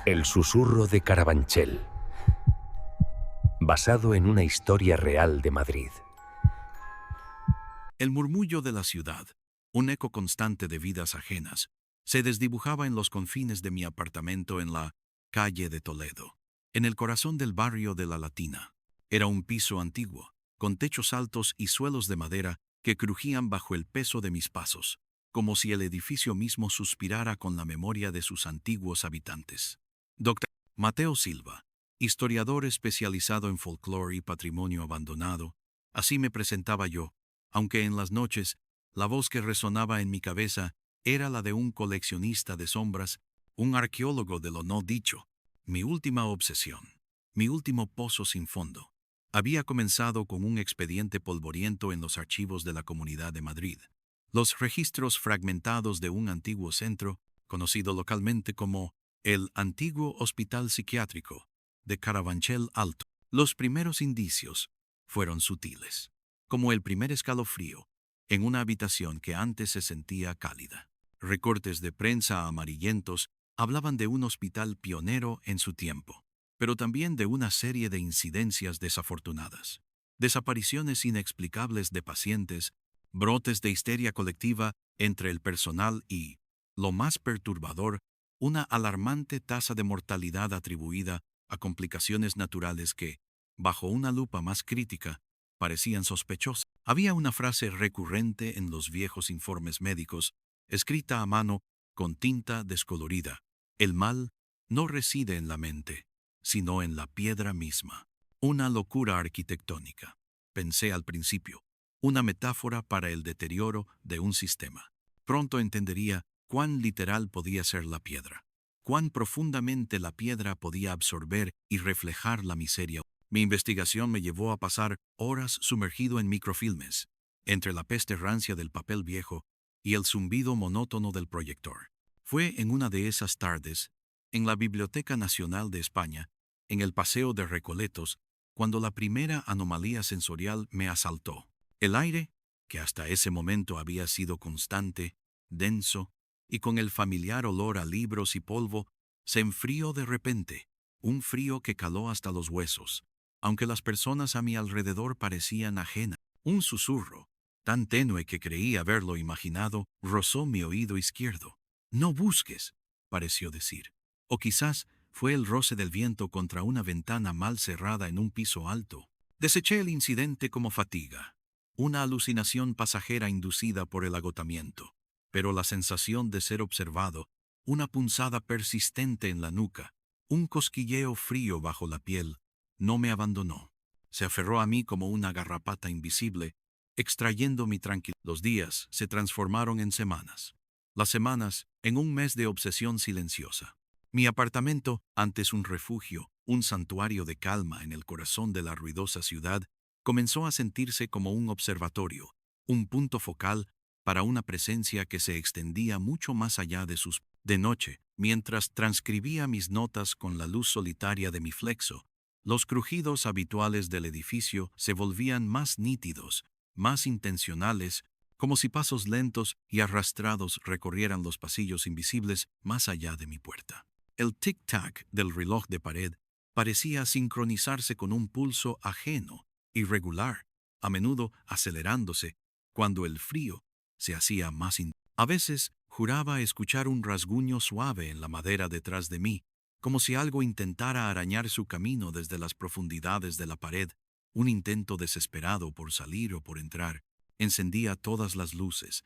El susurro de Carabanchel, basado en una historia real de Madrid. El murmullo de la ciudad, un eco constante de vidas ajenas, se desdibujaba en los confines de mi apartamento en la calle de Toledo, en el corazón del barrio de La Latina. Era un piso antiguo, con techos altos y suelos de madera que crujían bajo el peso de mis pasos, como si el edificio mismo suspirara con la memoria de sus antiguos habitantes. Dr. Mateo Silva, historiador especializado en folclore y patrimonio abandonado, así me presentaba yo, aunque en las noches la voz que resonaba en mi cabeza era la de un coleccionista de sombras, un arqueólogo de lo no dicho. Mi última obsesión, mi último pozo sin fondo, había comenzado con un expediente polvoriento en los archivos de la Comunidad de Madrid. Los registros fragmentados de un antiguo centro, conocido localmente como el antiguo Hospital Psiquiátrico de Carabanchel Alto. Los primeros indicios fueron sutiles, como el primer escalofrío en una habitación que antes se sentía cálida. Recortes de prensa amarillentos hablaban de un hospital pionero en su tiempo, pero también de una serie de incidencias desafortunadas. Desapariciones inexplicables de pacientes, brotes de histeria colectiva entre el personal y, lo más perturbador, una alarmante tasa de mortalidad atribuida a complicaciones naturales que, bajo una lupa más crítica, parecían sospechosas. Había una frase recurrente en los viejos informes médicos, escrita a mano con tinta descolorida: el mal no reside en la mente, sino en la piedra misma. Una locura arquitectónica, pensé al principio, una metáfora para el deterioro de un sistema. Pronto entendería cuán literal podía ser la piedra, cuán profundamente la piedra podía absorber y reflejar la miseria. Mi investigación me llevó a pasar horas sumergido en microfilmes, entre la peste rancia del papel viejo y el zumbido monótono del proyector. Fue en una de esas tardes, en la Biblioteca Nacional de España, en el Paseo de Recoletos, cuando la primera anomalía sensorial me asaltó. El aire, que hasta ese momento había sido constante, denso, y con el familiar olor a libros y polvo, se enfrió de repente, un frío que caló hasta los huesos, aunque las personas a mi alrededor parecían ajenas. Un susurro, tan tenue que creí haberlo imaginado, rozó mi oído izquierdo. «No busques», pareció decir. O quizás fue el roce del viento contra una ventana mal cerrada en un piso alto. Deseché el incidente como fatiga, una alucinación pasajera inducida por el agotamiento, pero la sensación de ser observado, una punzada persistente en la nuca, un cosquilleo frío bajo la piel, no me abandonó. Se aferró a mí como una garrapata invisible, extrayendo mi tranquilidad. Los días se transformaron en semanas. Las semanas en un mes de obsesión silenciosa. Mi apartamento, antes un refugio, un santuario de calma en el corazón de la ruidosa ciudad, comenzó a sentirse como un observatorio, un punto focal para una presencia que se extendía mucho más allá de sus... De noche, mientras transcribía mis notas con la luz solitaria de mi flexo, los crujidos habituales del edificio se volvían más nítidos, más intencionales, como si pasos lentos y arrastrados recorrieran los pasillos invisibles más allá de mi puerta. El tic-tac del reloj de pared parecía sincronizarse con un pulso ajeno, irregular, a menudo acelerándose, cuando el frío se hacía más intenso. A veces juraba escuchar un rasguño suave en la madera detrás de mí, como si algo intentara arañar su camino desde las profundidades de la pared, un intento desesperado por salir o por entrar. Encendía todas las luces,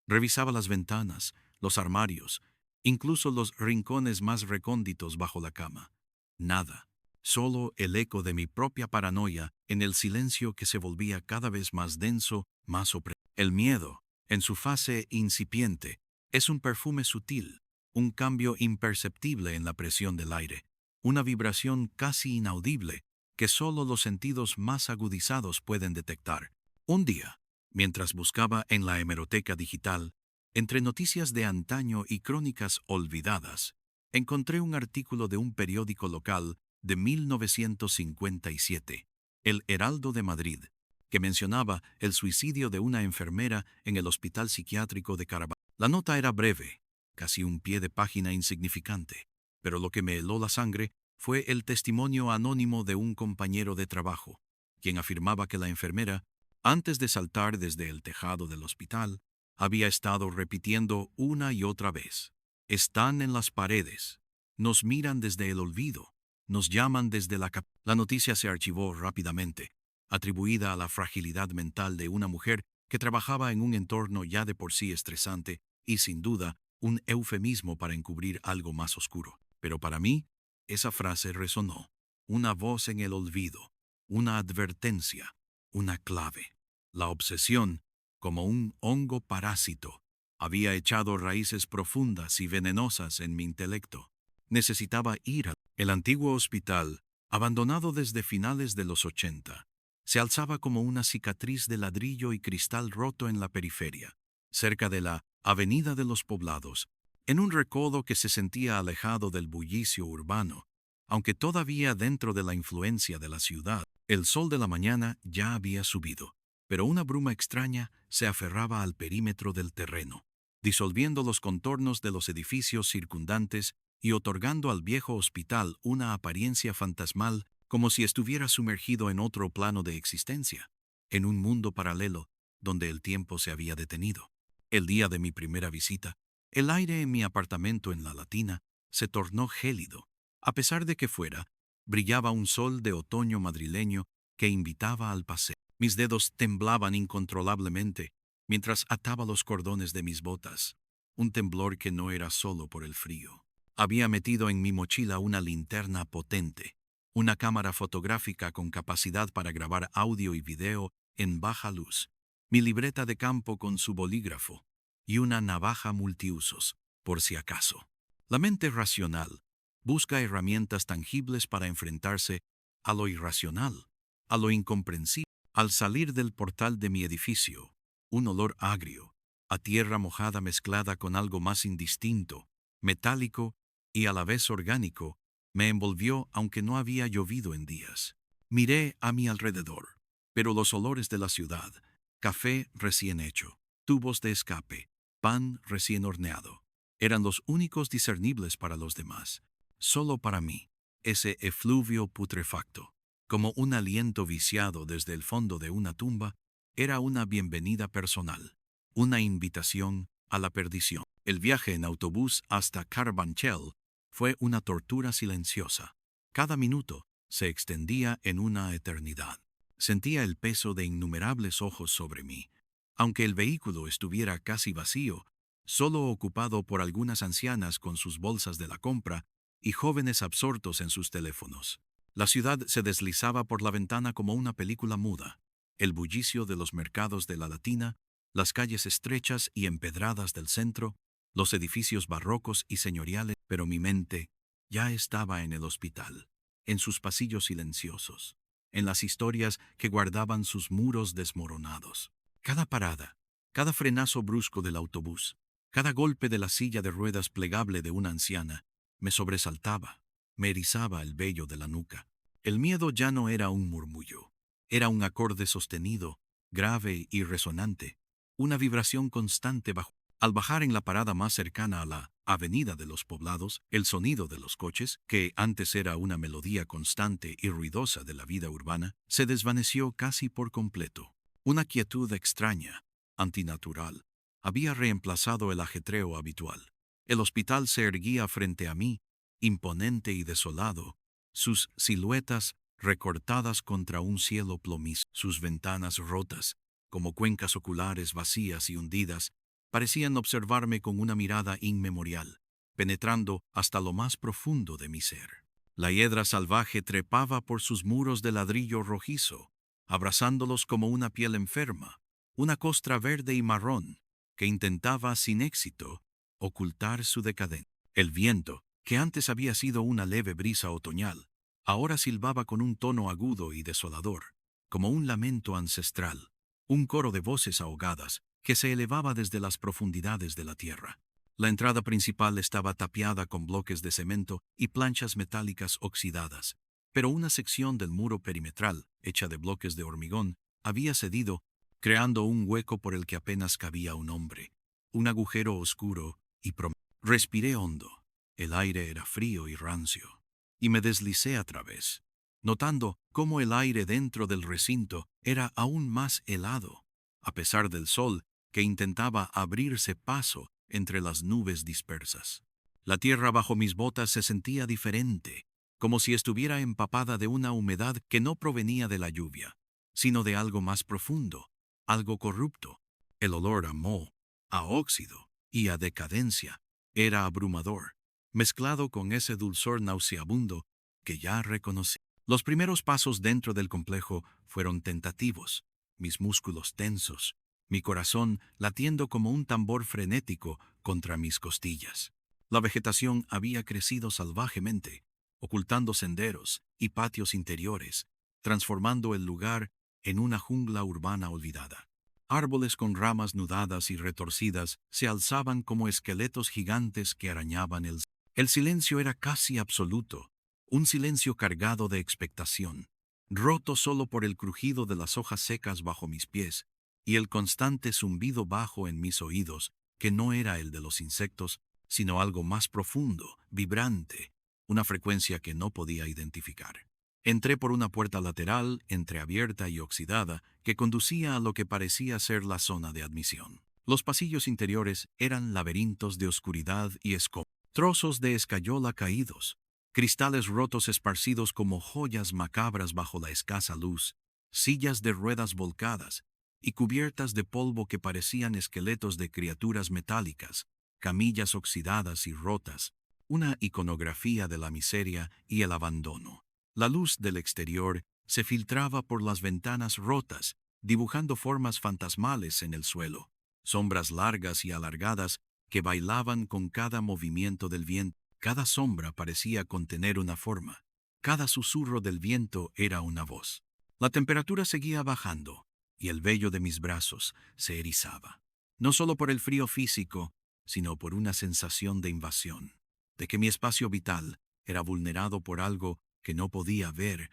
revisaba las ventanas, los armarios, incluso los rincones más recónditos bajo la cama. Nada, solo el eco de mi propia paranoia en el silencio que se volvía cada vez más denso, más opresivo. El miedo, en su fase incipiente, es un perfume sutil, un cambio imperceptible en la presión del aire, una vibración casi inaudible que solo los sentidos más agudizados pueden detectar. Un día, mientras buscaba en la hemeroteca digital, entre noticias de antaño y crónicas olvidadas, encontré un artículo de un periódico local de 1957, El Heraldo de Madrid, que mencionaba el suicidio de una enfermera en el Hospital Psiquiátrico de Carabanchel. La nota era breve, casi un pie de página insignificante, pero lo que me heló la sangre fue el testimonio anónimo de un compañero de trabajo, quien afirmaba que la enfermera, antes de saltar desde el tejado del hospital, había estado repitiendo una y otra vez: están en las paredes, nos miran desde el olvido, nos llaman desde la cap. La noticia se archivó rápidamente, atribuida a la fragilidad mental de una mujer que trabajaba en un entorno ya de por sí estresante y, sin duda, un eufemismo para encubrir algo más oscuro. Pero para mí, esa frase resonó: una voz en el olvido, una advertencia, una clave. La obsesión, como un hongo parásito, había echado raíces profundas y venenosas en mi intelecto. Necesitaba ir al... El antiguo hospital, abandonado desde finales de los 80, se alzaba como una cicatriz de ladrillo y cristal roto en la periferia, cerca de la Avenida de los Poblados, en un recodo que se sentía alejado del bullicio urbano, aunque todavía dentro de la influencia de la ciudad. El sol de la mañana ya había subido, pero una bruma extraña se aferraba al perímetro del terreno, disolviendo los contornos de los edificios circundantes y otorgando al viejo hospital una apariencia fantasmal, como si estuviera sumergido en otro plano de existencia, en un mundo paralelo donde el tiempo se había detenido. El día de mi primera visita, el aire en mi apartamento en La Latina se tornó gélido, a pesar de que fuera brillaba un sol de otoño madrileño que invitaba al paseo. Mis dedos temblaban incontrolablemente mientras ataba los cordones de mis botas, un temblor que no era solo por el frío. Había metido en mi mochila una linterna potente, una cámara fotográfica con capacidad para grabar audio y video en baja luz, mi libreta de campo con su bolígrafo y una navaja multiusos, por si acaso. La mente racional busca herramientas tangibles para enfrentarse a lo irracional, a lo incomprensible. Al salir del portal de mi edificio, un olor agrio, a tierra mojada mezclada con algo más indistinto, metálico y a la vez orgánico, me envolvió aunque no había llovido en días. Miré a mi alrededor, pero los olores de la ciudad: café recién hecho, tubos de escape, pan recién horneado, eran los únicos discernibles para los demás. Solo para mí, ese efluvio putrefacto, como un aliento viciado desde el fondo de una tumba, era una bienvenida personal, una invitación a la perdición. El viaje en autobús hasta Carabanchel fue una tortura silenciosa. Cada minuto se extendía en una eternidad. Sentía el peso de innumerables ojos sobre mí, aunque el vehículo estuviera casi vacío, solo ocupado por algunas ancianas con sus bolsas de la compra y jóvenes absortos en sus teléfonos. La ciudad se deslizaba por la ventana como una película muda. El bullicio de los mercados de La Latina, las calles estrechas y empedradas del centro, los edificios barrocos y señoriales, pero mi mente ya estaba en el hospital, en sus pasillos silenciosos, en las historias que guardaban sus muros desmoronados. Cada parada, cada frenazo brusco del autobús, cada golpe de la silla de ruedas plegable de una anciana, me sobresaltaba, me erizaba el vello de la nuca. El miedo ya no era un murmullo, era un acorde sostenido, grave y resonante, una vibración constante bajo. Al bajar en la parada más cercana a la Avenida de los Poblados, el sonido de los coches, que antes era una melodía constante y ruidosa de la vida urbana, se desvaneció casi por completo. Una quietud extraña, antinatural, había reemplazado el ajetreo habitual. El hospital se erguía frente a mí, imponente y desolado, sus siluetas recortadas contra un cielo plomizo, sus ventanas rotas, como cuencas oculares vacías y hundidas, parecían observarme con una mirada inmemorial, penetrando hasta lo más profundo de mi ser. La hiedra salvaje trepaba por sus muros de ladrillo rojizo, abrazándolos como una piel enferma, una costra verde y marrón, que intentaba sin éxito ocultar su decadencia. El viento, que antes había sido una leve brisa otoñal, ahora silbaba con un tono agudo y desolador, como un lamento ancestral, un coro de voces ahogadas que se elevaba desde las profundidades de la tierra. La entrada principal estaba tapiada con bloques de cemento y planchas metálicas oxidadas, pero una sección del muro perimetral, hecha de bloques de hormigón, había cedido, creando un hueco por el que apenas cabía un hombre, un agujero oscuro y profundo. Respiré hondo. El aire era frío y rancio, y me deslicé a través, notando cómo el aire dentro del recinto era aún más helado, a pesar del sol que intentaba abrirse paso entre las nubes dispersas. La tierra bajo mis botas se sentía diferente, como si estuviera empapada de una humedad que no provenía de la lluvia, sino de algo más profundo, algo corrupto. El olor a moho, a óxido y a decadencia era abrumador, mezclado con ese dulzor nauseabundo que ya reconocí. Los primeros pasos dentro del complejo fueron tentativos, mis músculos tensos, mi corazón latiendo como un tambor frenético contra mis costillas. La vegetación había crecido salvajemente, ocultando senderos y patios interiores, transformando el lugar en una jungla urbana olvidada. Árboles con ramas nudadas y retorcidas se alzaban como esqueletos gigantes que arañaban el cielo. El silencio era casi absoluto, un silencio cargado de expectación, roto solo por el crujido de las hojas secas bajo mis pies y el constante zumbido bajo en mis oídos, que no era el de los insectos, sino algo más profundo, vibrante, una frecuencia que no podía identificar. Entré por una puerta lateral, entreabierta y oxidada, que conducía a lo que parecía ser la zona de admisión. Los pasillos interiores eran laberintos de oscuridad y escombros, trozos de escayola caídos, cristales rotos esparcidos como joyas macabras bajo la escasa luz, sillas de ruedas volcadas y cubiertas de polvo que parecían esqueletos de criaturas metálicas, camillas oxidadas y rotas, una iconografía de la miseria y el abandono. La luz del exterior se filtraba por las ventanas rotas, dibujando formas fantasmales en el suelo, sombras largas y alargadas que bailaban con cada movimiento del viento. Cada sombra parecía contener una forma, cada susurro del viento era una voz. La temperatura seguía bajando, y el vello de mis brazos se erizaba, no solo por el frío físico, sino por una sensación de invasión, de que mi espacio vital era vulnerado por algo que no podía ver,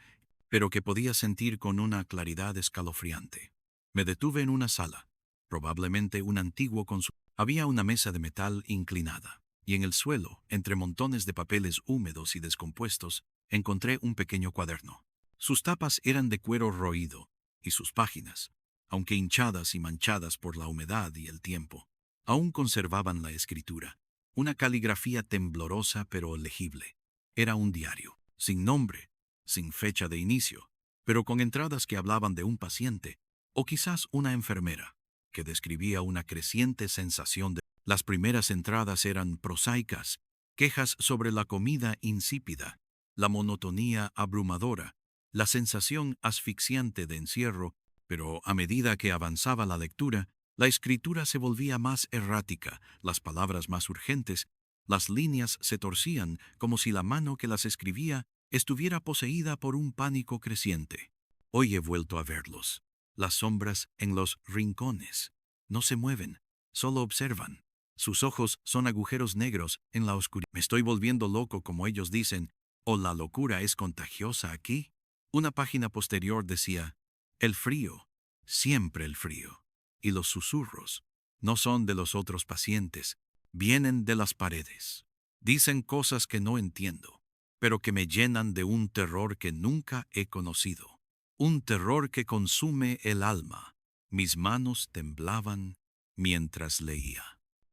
pero que podía sentir con una claridad escalofriante. Me detuve en una sala, probablemente un antiguo consultorio. Había una mesa de metal inclinada, y en el suelo, entre montones de papeles húmedos y descompuestos, encontré un pequeño cuaderno. Sus tapas eran de cuero roído, y sus páginas, aunque hinchadas y manchadas por la humedad y el tiempo, aún conservaban la escritura, una caligrafía temblorosa pero legible. Era un diario, sin nombre, sin fecha de inicio, pero con entradas que hablaban de un paciente, o quizás una enfermera, que describía una creciente sensación de... Las primeras entradas eran prosaicas, quejas sobre la comida insípida, la monotonía abrumadora, la sensación asfixiante de encierro, pero a medida que avanzaba la lectura, la escritura se volvía más errática, las palabras más urgentes, las líneas se torcían como si la mano que las escribía estuviera poseída por un pánico creciente. Hoy he vuelto a verlos. Las sombras en los rincones no se mueven, solo observan. Sus ojos son agujeros negros en la oscuridad. ¿Me estoy volviendo loco como ellos dicen, o la locura es contagiosa aquí? Una página posterior decía, el frío, siempre el frío. Y los susurros no son de los otros pacientes, vienen de las paredes. Dicen cosas que no entiendo, pero que me llenan de un terror que nunca he conocido. Un terror que consume el alma. Mis manos temblaban mientras leía.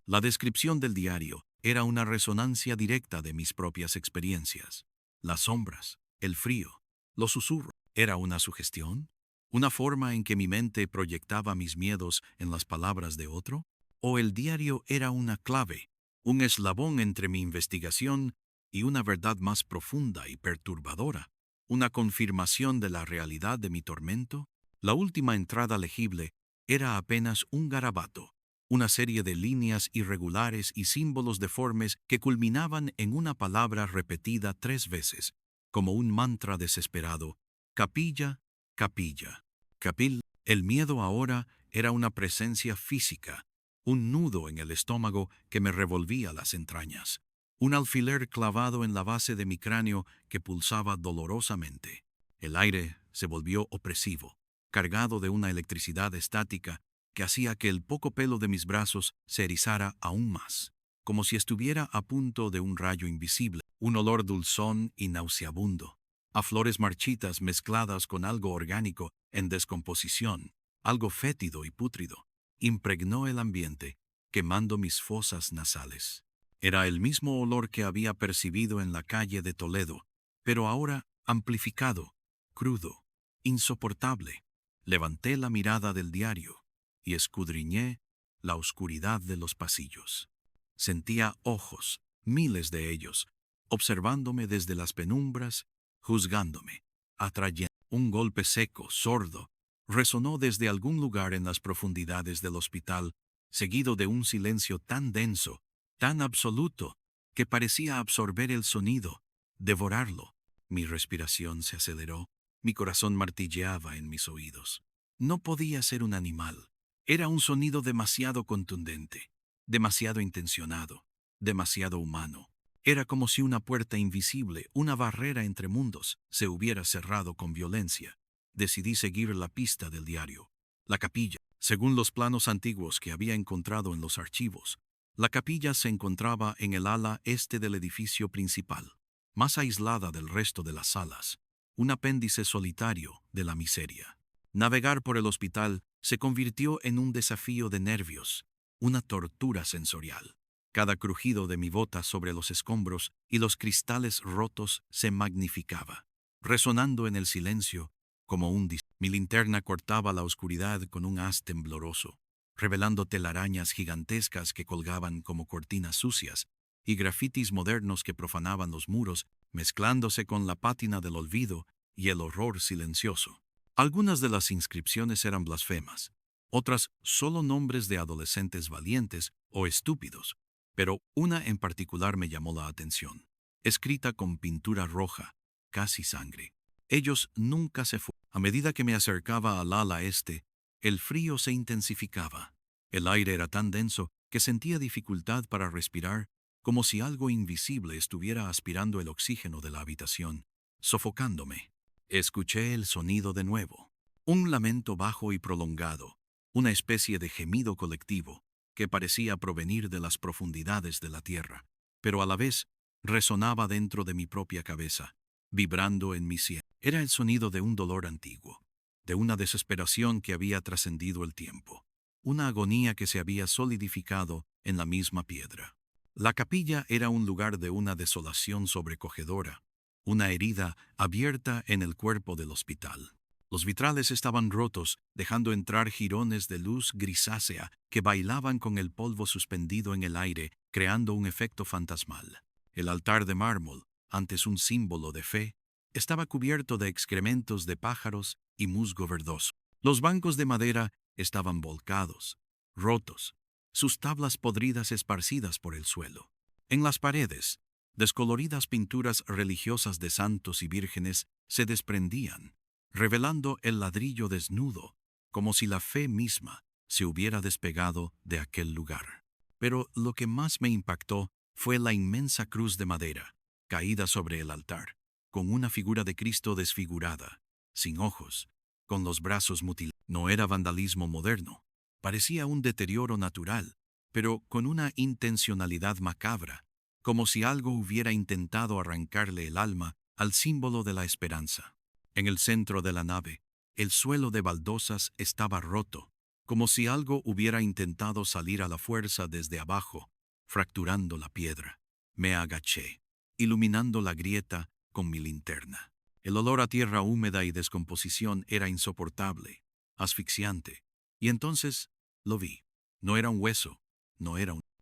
La descripción del diario era una resonancia directa de mis propias experiencias. Las sombras, el frío, los susurros. ¿Era una sugestión? ¿Una forma en que mi mente proyectaba mis miedos en las palabras de otro? ¿O el diario era una clave, un eslabón entre mi investigación y una verdad más profunda y perturbadora? ¿Una confirmación de la realidad de mi tormento? La última entrada legible era apenas un garabato, una serie de líneas irregulares y símbolos deformes que culminaban en una palabra repetida 3 veces, como un mantra desesperado: capilla, capilla, capil. El miedo ahora era una presencia física, un nudo en el estómago que me revolvía las entrañas, un alfiler clavado en la base de mi cráneo que pulsaba dolorosamente. El aire se volvió opresivo, cargado de una electricidad estática que hacía que el poco pelo de mis brazos se erizara aún más. como si estuviera a punto de un rayo invisible, un olor dulzón y nauseabundo, a flores marchitas mezcladas con algo orgánico en descomposición, algo fétido y pútrido, impregnó el ambiente, quemando mis fosas nasales. Era el mismo olor que había percibido en la calle de Toledo, pero ahora amplificado, crudo, insoportable. Levanté la mirada del diario y escudriñé la oscuridad de los pasillos. Sentía ojos, miles de ellos, observándome desde las penumbras, juzgándome, atrayendo. Un golpe seco, sordo, resonó desde algún lugar en las profundidades del hospital, seguido de un silencio tan denso, tan absoluto, que parecía absorber el sonido, devorarlo. Mi respiración se aceleró, mi corazón martilleaba en mis oídos. No podía ser un animal. Era un sonido demasiado contundente, demasiado intencionado, demasiado humano. Era como si una puerta invisible, una barrera entre mundos, se hubiera cerrado con violencia. Decidí seguir la pista del diario. La capilla, según los planos antiguos que había encontrado en los archivos, la capilla se encontraba en el ala este del edificio principal, más aislada del resto de las salas, un apéndice solitario de la miseria. Navegar por el hospital se convirtió en un desafío de nervios, una tortura sensorial. Cada crujido de mi bota sobre los escombros y los cristales rotos se magnificaba, resonando en el silencio como un dis. Mi linterna cortaba la oscuridad con un haz tembloroso, revelando telarañas gigantescas que colgaban como cortinas sucias y grafitis modernos que profanaban los muros, mezclándose con la pátina del olvido y el horror silencioso. Algunas de las inscripciones eran blasfemas, otras solo nombres de adolescentes valientes o estúpidos, pero una en particular me llamó la atención, escrita con pintura roja, casi sangre. Ellos nunca se fueron. A medida que me acercaba al ala este, el frío se intensificaba. El aire era tan denso que sentía dificultad para respirar, como si algo invisible estuviera aspirando el oxígeno de la habitación, sofocándome. Escuché el sonido de nuevo, un lamento bajo y prolongado, una especie de gemido colectivo que parecía provenir de las profundidades de la tierra, pero a la vez resonaba dentro de mi propia cabeza, vibrando en mi sien. Era el sonido de un dolor antiguo, de una desesperación que había trascendido el tiempo, una agonía que se había solidificado en la misma piedra. La capilla era un lugar de una desolación sobrecogedora, una herida abierta en el cuerpo del hospital. Los vitrales estaban rotos, dejando entrar jirones de luz grisácea que bailaban con el polvo suspendido en el aire, creando un efecto fantasmal. El altar de mármol, antes un símbolo de fe, estaba cubierto de excrementos de pájaros y musgo verdoso. Los bancos de madera estaban volcados, rotos, sus tablas podridas esparcidas por el suelo. En las paredes, descoloridas pinturas religiosas de santos y vírgenes se desprendían, revelando el ladrillo desnudo, como si la fe misma se hubiera despegado de aquel lugar. Pero lo que más me impactó fue la inmensa cruz de madera, caída sobre el altar, con una figura de Cristo desfigurada, sin ojos, con los brazos mutilados. No era vandalismo moderno, parecía un deterioro natural, pero con una intencionalidad macabra, como si algo hubiera intentado arrancarle el alma al símbolo de la esperanza. En el centro de la nave, el suelo de baldosas estaba roto, como si algo hubiera intentado salir a la fuerza desde abajo, fracturando la piedra. Me agaché, iluminando la grieta con mi linterna. El olor a tierra húmeda y descomposición era insoportable, asfixiante, y entonces lo vi. No era un hueso,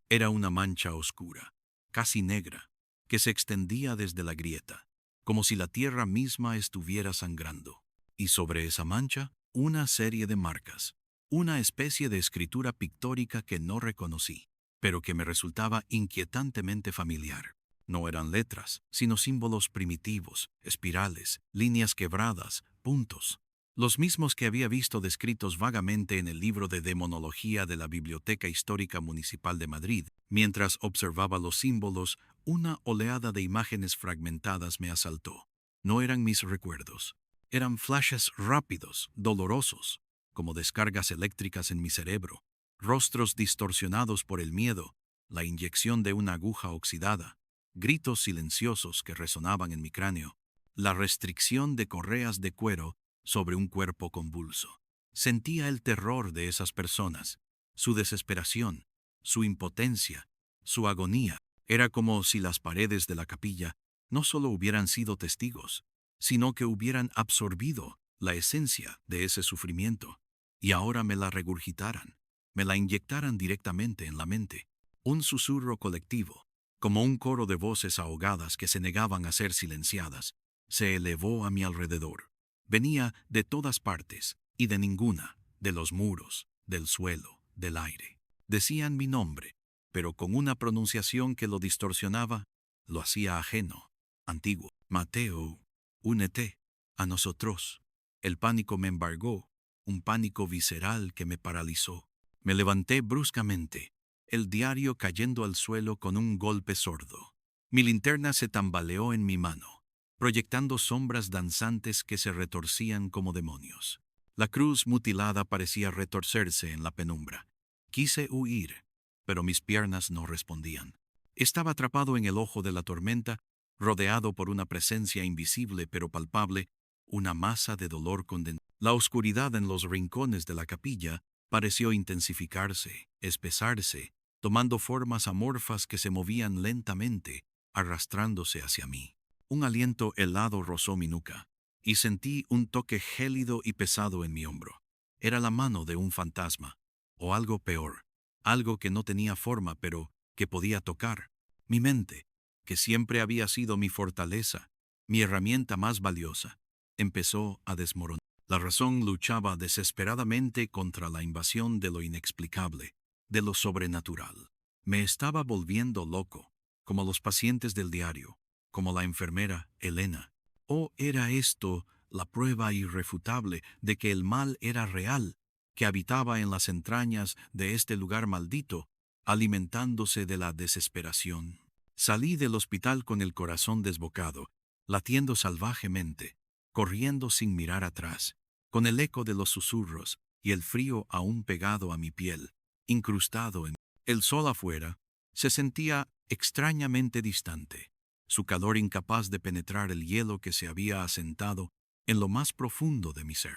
era una mancha oscura, casi negra, que se extendía desde la grieta, como si la tierra misma estuviera sangrando. Y sobre esa mancha, una serie de marcas, una especie de escritura pictórica que no reconocí, pero que me resultaba inquietantemente familiar. No eran letras, sino símbolos primitivos, espirales, líneas quebradas, puntos. Los mismos que había visto descritos vagamente en el libro de demonología de la Biblioteca Histórica Municipal de Madrid. Mientras observaba los símbolos, una oleada de imágenes fragmentadas me asaltó. No eran mis recuerdos. Eran flashes rápidos, dolorosos, como descargas eléctricas en mi cerebro. Rostros distorsionados por el miedo, la inyección de una aguja oxidada, gritos silenciosos que resonaban en mi cráneo, la restricción de correas de cuero sobre un cuerpo convulso. Sentía el terror de esas personas, su desesperación, su impotencia, su agonía. Era como si las paredes de la capilla no solo hubieran sido testigos, sino que hubieran absorbido la esencia de ese sufrimiento, y ahora me la regurgitaran, me la inyectaran directamente en la mente. Un susurro colectivo, como un coro de voces ahogadas que se negaban a ser silenciadas, se elevó a mi alrededor. Venía de todas partes, y de ninguna, de los muros, del suelo, del aire. Decían mi nombre, pero con una pronunciación que lo distorsionaba, lo hacía ajeno, antiguo. Mateo, únete a nosotros. El pánico me embargó, un pánico visceral que me paralizó. Me levanté bruscamente, el diario cayendo al suelo con un golpe sordo. Mi linterna se tambaleó en mi mano, proyectando sombras danzantes que se retorcían como demonios. La cruz mutilada parecía retorcerse en la penumbra. Quise huir, pero mis piernas no respondían. Estaba atrapado en el ojo de la tormenta, rodeado por una presencia invisible pero palpable, una masa de dolor condenada. La oscuridad en los rincones de la capilla pareció intensificarse, espesarse, tomando formas amorfas que se movían lentamente, arrastrándose hacia mí. Un aliento helado rozó mi nuca, y sentí un toque gélido y pesado en mi hombro. Era la mano de un fantasma, o algo peor, algo que no tenía forma pero que podía tocar. Mi mente, que siempre había sido mi fortaleza, mi herramienta más valiosa, empezó a desmoronar. La razón luchaba desesperadamente contra la invasión de lo inexplicable, de lo sobrenatural. Me estaba volviendo loco, como los pacientes del diario, como la enfermera Elena. ¿O era esto la prueba irrefutable de que el mal era real, que habitaba en las entrañas de este lugar maldito, alimentándose de la desesperación? Salí del hospital con el corazón desbocado, latiendo salvajemente, corriendo sin mirar atrás, con el eco de los susurros y el frío aún pegado a mi piel, incrustado en el sol afuera, se sentía extrañamente distante, su calor incapaz de penetrar el hielo que se había asentado en lo más profundo de mi ser.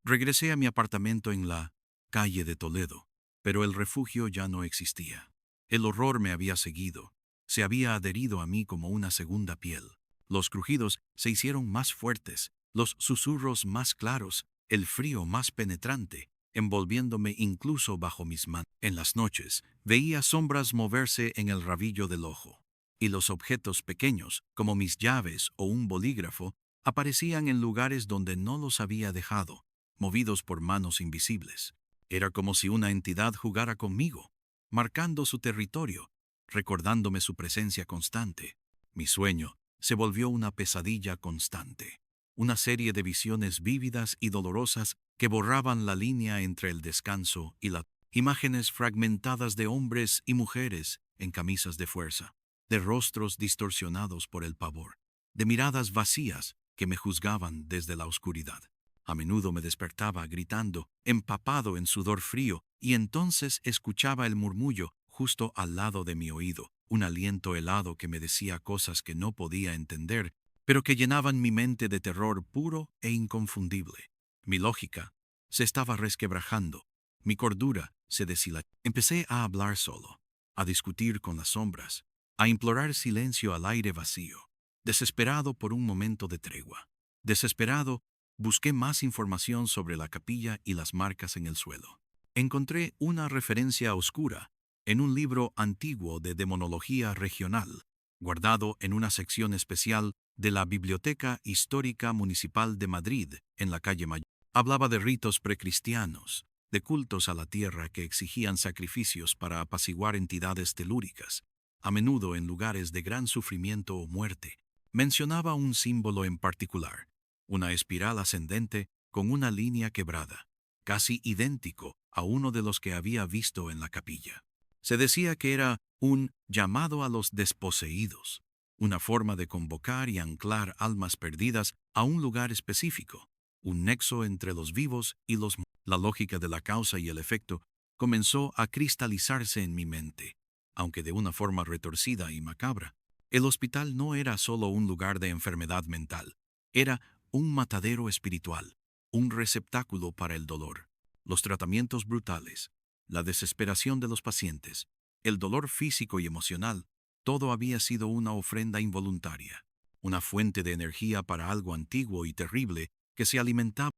Regresé a mi apartamento en la calle de Toledo, pero el refugio ya no existía. El horror me había seguido, se había adherido a mí como una segunda piel. Los crujidos se hicieron más fuertes, los susurros más claros, el frío más penetrante, envolviéndome incluso bajo mis manos. En las noches, veía sombras moverse en el rabillo del ojo, y los objetos pequeños, como mis llaves o un bolígrafo, aparecían en lugares donde no los había dejado, movidos por manos invisibles. Era como si una entidad jugara conmigo, marcando su territorio, recordándome su presencia constante. Mi sueño se volvió una pesadilla constante, una serie de visiones vívidas y dolorosas que borraban la línea entre el descanso y la imágenes fragmentadas de hombres y mujeres en camisas de fuerza, de rostros distorsionados por el pavor, de miradas vacías que me juzgaban desde la oscuridad. A menudo me despertaba gritando, empapado en sudor frío, y entonces escuchaba el murmullo justo al lado de mi oído, un aliento helado que me decía cosas que no podía entender, pero que llenaban mi mente de terror puro e inconfundible. Mi lógica se estaba resquebrajando, mi cordura se deshilachó. Empecé a hablar solo, a discutir con las sombras, a implorar silencio al aire vacío. Desesperado por un momento de tregua. Desesperado, busqué más información sobre la capilla y las marcas en el suelo. Encontré una referencia oscura en un libro antiguo de demonología regional, guardado en una sección especial de la Biblioteca Histórica Municipal de Madrid, en la calle Mayor. Hablaba de ritos precristianos, de cultos a la tierra que exigían sacrificios para apaciguar entidades telúricas, a menudo en lugares de gran sufrimiento o muerte. Mencionaba un símbolo en particular, una espiral ascendente con una línea quebrada, casi idéntico a uno de los que había visto en la capilla. Se decía que era un llamado a los desposeídos, una forma de convocar y anclar almas perdidas a un lugar específico, un nexo entre los vivos y los muertos. La lógica de la causa y el efecto comenzó a cristalizarse en mi mente, aunque de una forma retorcida y macabra. El hospital no era solo un lugar de enfermedad mental, era un matadero espiritual, un receptáculo para el dolor. Los tratamientos brutales, la desesperación de los pacientes, el dolor físico y emocional, todo había sido una ofrenda involuntaria, una fuente de energía para algo antiguo y terrible que se alimentaba.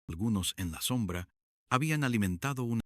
Algunos en la sombra habían alimentado una